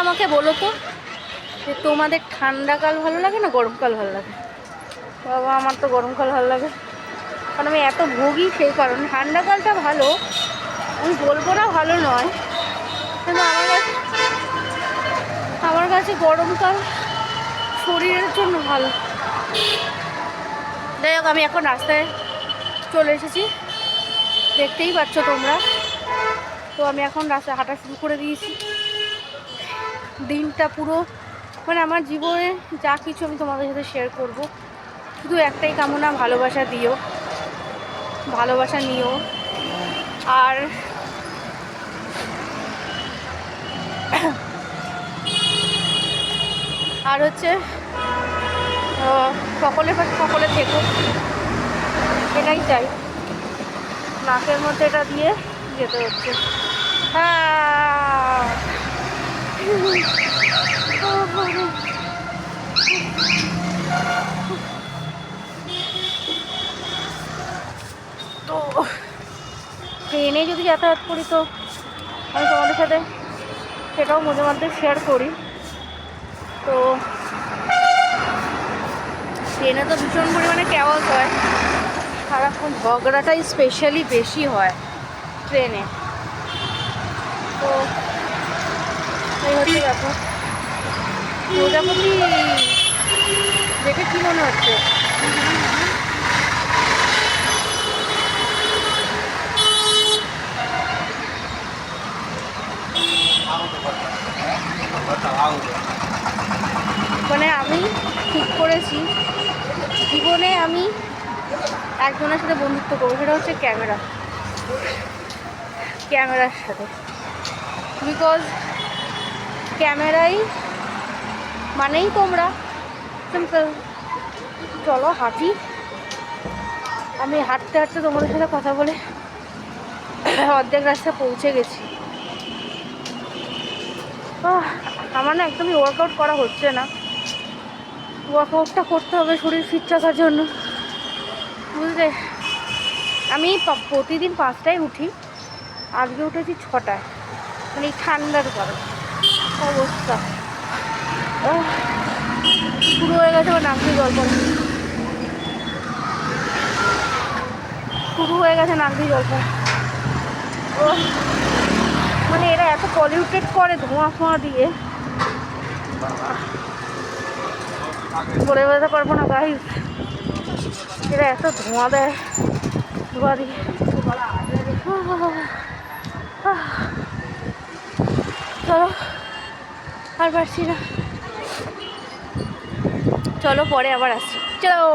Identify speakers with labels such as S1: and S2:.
S1: আমাকে বলো তো যে তোমাদের ঠান্ডাকাল ভালো লাগে না গরমকাল ভালো লাগে? বাবা আমার তো গরমকাল ভালো লাগে, কারণ আমি এত ভুগি সেই কারণে। ঠান্ডাকালটা ভালো, আমি বলবো না ভালো নয়, কিন্তু আমার কাছে গরমকাল শরীরের জন্য ভালো। যাই হোক, আমি এখন রাস্তায় চলে এসেছি, দেখতেই পাচ্ছ তোমরা। তো আমি এখন রাস্তায় হাঁটা শুরু করে দিয়েছি। দিনটা পুরো মানে আমার জীবনে যা কিছু আমি তোমাদের সাথে শেয়ার করব, শুধু একটাই কামনা, ভালোবাসা দিও, ভালোবাসা নিও। আর আর হচ্ছে সকলের পাশে সকলে থেকো, এটাই চাই। নাকের মধ্যে এটা দিয়ে যেতে হচ্ছে। হ্যাঁ, তো ট্রেনে যদি যাতায়াত করি তো আমি তোমাদের সাথে সেটাও মাঝে মধ্যে শেয়ার করি। তো ট্রেনে তো ভীষণ পরিমাণে ক্যাওয়াজ হয়, সারাক্ষণ ঝগড়াটাই স্পেশালি বেশি হয় ট্রেনে। তো এই হচ্ছে ব্যাপার। প্রজাপতি দেখে কী মনে হচ্ছে? মানে আমি ঠিক করেছি জীবনে আমি একজনের সাথে বন্ধুত্ব করবো, সেটা হচ্ছে ক্যামেরার সাথে। বিকজ ক্যামেরাই মানেই তোমরা। সিম্পল। চলো হাঁটি। আমি হাঁটতে হাঁটতে তোমাদের সাথে কথা বলে অর্ধেক রাস্তা পৌঁছে গেছি। আমার না একদমই ওয়ার্কআউট করা হচ্ছে না। ওয়ার্কআউটটা করতে হবে শরীর ফিট রাখার জন্য, বুঝলে। আমি প্রতিদিন 5টায় উঠি, আজকে উঠেছি 6টায়, মানে এই ঠান্ডার কারণে অবস্থা শুরু হয়ে গেছে। আমার নাক দিয়ে জল পড়ে, শুরু হয়ে গেছে নাক দিয়ে জল পড়ে। ও মানে এরা এত পলিউটেড করে ধোঁয়া ফোঁয়া দিয়ে, বলে বোঝাতে পারবো না গাইস। এরা এত ধোঁয়া দেয়, ধোঁয়া দিয়ে চলো আর পারছি না। চলো পরে আবার আসছি, চলো।